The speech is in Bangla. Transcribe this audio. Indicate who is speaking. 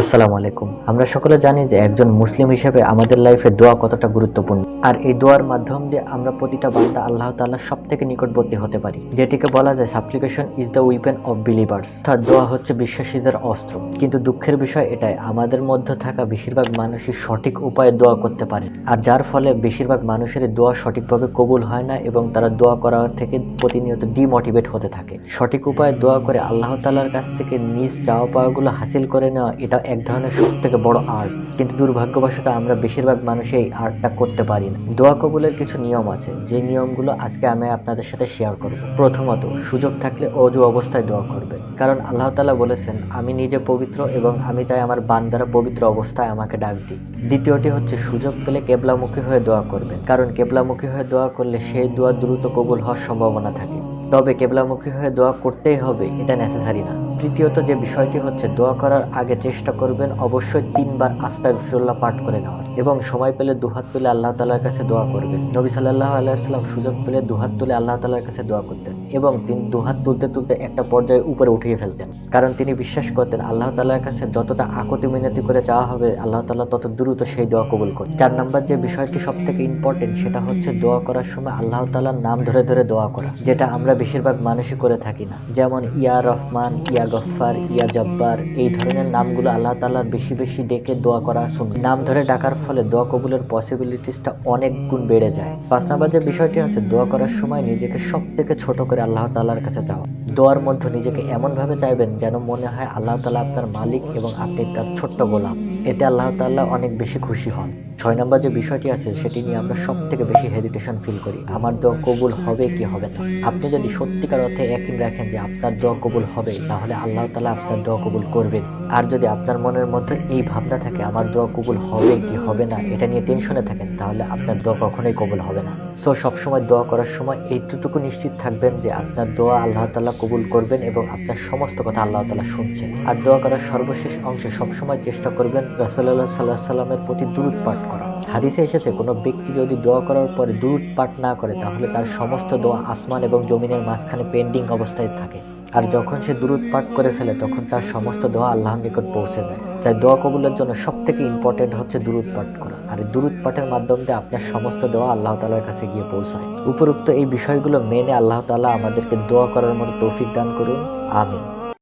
Speaker 1: আসসালামু আলাইকুম। আমরা সকলে জানি যে একজন মুসলিম হিসেবে আমাদের লাইফে দোয়া কতটা গুরুত্বপূর্ণ। আর এই দোয়ার মাধ্যম দিয়ে আমরা প্রতিটা বান্দা আল্লাহ তাআলার সবথেকে নিকটবর্তী হতে পারি, যেটিকে বলা যায় সাপ্লিকেশন is the weapon of believers. অর্থাৎ দোয়া হচ্ছে বিশ্বাসীদের অস্ত্র। কিন্তু দুঃখের বিষয় এটাই, আমাদের মধ্যে থাকা বেশিরভাগ মানুষই সঠিক উপায়ে দোয়া করতে পারে, আর যার ফলে বেশিরভাগ মানুষের দোয়া সঠিকভাবে কবুল হয় না এবং তারা দোয়া করার থেকে প্রতিনিয়ত ডিমোটিভেট হতে থাকে। সঠিক উপায়ে দোয়া করে আল্লাহ তাআলার কাছ থেকে নিজ চাওয়া পাওয়াগুলো হাসিল করে নেওয়া, এটা এক ধরনের সব থেকে বড় আর্ট। কিন্তু দুর্ভাগ্যবশত আমরা বেশিরভাগ মানুষ এই আর্টটা করতে পারি না। দোয়া কবুলের কিছু নিয়ম আছে, যে নিয়মগুলো আজকে আমি আপনাদের সাথে শেয়ার করব। প্রথমত, সুযোগ থাকলে অজু অবস্থায় দোয়া করবে, কারণ আল্লাহ তাআলা বলেছেন, আমি নিজে পবিত্র এবং আমি চাই আমার বান্দারা পবিত্র অবস্থায় আমাকে ডাক দিই। দ্বিতীয়টি হচ্ছে, সুযোগ পেলে কেবলামুখী হয়ে দোয়া করবেন, কারণ কেবলামুখী হয়ে দোয়া করলে সেই দোয়া দ্রুত কবুল হওয়ার সম্ভাবনা থাকে। তবে কেবলামুখী হয়ে দোয়া করতেই হবে এটা নেসেসারি না। তৃতীয়ত যে বিষয়টি হচ্ছে, দোয়া করার আগে চেষ্টা করবেন অবশ্যই 3 বার আস্তাগফিরুল্লাহ পাঠ করে নেওয়ার, এবং সময় পেলে দুহাত তুলে আল্লাহ তাআলার কাছে দোয়া করবেন। নবী সাল্লাল্লাহু আলাইহি ওয়াসাল্লাম সুযোগ পেলে দুহাত তুলে আল্লাহ তাআলার কাছে দোয়া করতেন, এবং তিনি দুহাত তুলতে তুলতে একটা পর্যায়ে উপরে উঠিয়ে ফেলতেন, কারণ তিনি বিশ্বাস করতেন আল্লাহ তাআলার কাছে যতটা আকুতি মিনতি করে চাওয়া হবে আল্লাহ তাআলা তত দ্রুত সেই দোয়া কবুল করেন। 4 নাম্বার যে বিষয়টি সব থেকে ইম্পর্টেন্ট, সেটা হচ্ছে দোয়া করার সময় আল্লাহ তাআলার নাম ধরে ধরে দোয়া করা, যেটা আমরা বেশিরভাগ মানুষই করে থাকি না। যেমন ইয়া রহমান, ইয়া গফফার, ইয়া জব্বার, এই ধরনের নামগুলো আল্লাহ তাআলার বেশি বেশি ডেকে দোয়া করা সুন্নাত। নাম ধরে ডাকার ফলে দোয়া কবুলের পসিবিলিটিসটা অনেক গুণ বেড়ে যায়। 5 নাম্বার যে বিষয়টি আছে, দোয়া করার সময় নিজেকে সব থেকে ছোট করে আল্লাহ তাআলার কাছে চাওয়া। দোয়ার মধ্যে নিজেকে এমনভাবে চাইবেন যেন মনে হয় আল্লাহ তাআলা আপনার মালিক এবং আপনি তার ছোট্ট গোলাম। এতে আল্লাহ তাআলা অনেক বেশি খুশি হন। 6 নাম্বার যে বিষয়টি আছে, সেটি নিয়ে আমরা সব থেকে বেশি হেজিটেশন ফিল করি, আমার দোয়া কবুল হবে কি হবে না। আপনি যদি সত্যিকার অর্থে ইয়াকিন রাখেন যে আপনার দোয়া কবুল হবে, তাহলে আল্লাহ তাআলা আপনার দোয়া কবুল করবেন। আর যদি আপনার মনের মধ্যে এই ভাবনা থাকে আমার দোয়া কবুল হবে কি হবে না, এটা নিয়ে টেনশনে থাকেন, তাহলে আপনার দোয়া কখনোই কবুল হবে না। সো সবসময় দোয়া করার সময় এইটুকু নিশ্চিত থাকবেন যে আপনার দোয়া আল্লাহ তাআলা কবুল করবেন এবং আপনার সমস্ত কথা আল্লাহ তাআলা শুনছেন। আর দোয়া করার সর্বশেষ অংশে সবসময় চেষ্টা করবেন রাসূলুল্লাহ সাল্লাল্লাহু আলাইহি সাল্লামের প্রতি দুরূদ পাঠ করা। হাদিসে এসেছে, কোনো ব্যক্তি যদি দোয়া করার পরে দুরূদ পাঠ না করে, তাহলে তার সমস্ত দোয়া আসমান এবং জমিনের মাঝখানে পেন্ডিং অবস্থায় থাকে, আর যখন সে দুরূদ পাঠ করে ফেলে তখন তার সমস্ত দোয়া আল্লাহর নিকট পৌঁছে যায়। তাই দোয়া কবুলের জন্য সব থেকে ইম্পর্টেন্ট হচ্ছে দুরূদ পাঠ করা, আর এই দুরূদ পাঠের মাধ্যম দিয়ে আপনার সমস্ত দোয়া আল্লাহ তাআলার কাছে গিয়ে পৌঁছায়। উপরোক্ত এই বিষয়গুলো মেনে আল্লাহ তাআলা আমাদেরকে দোয়া করার মতো তৌফিক দান করুন। আমিন।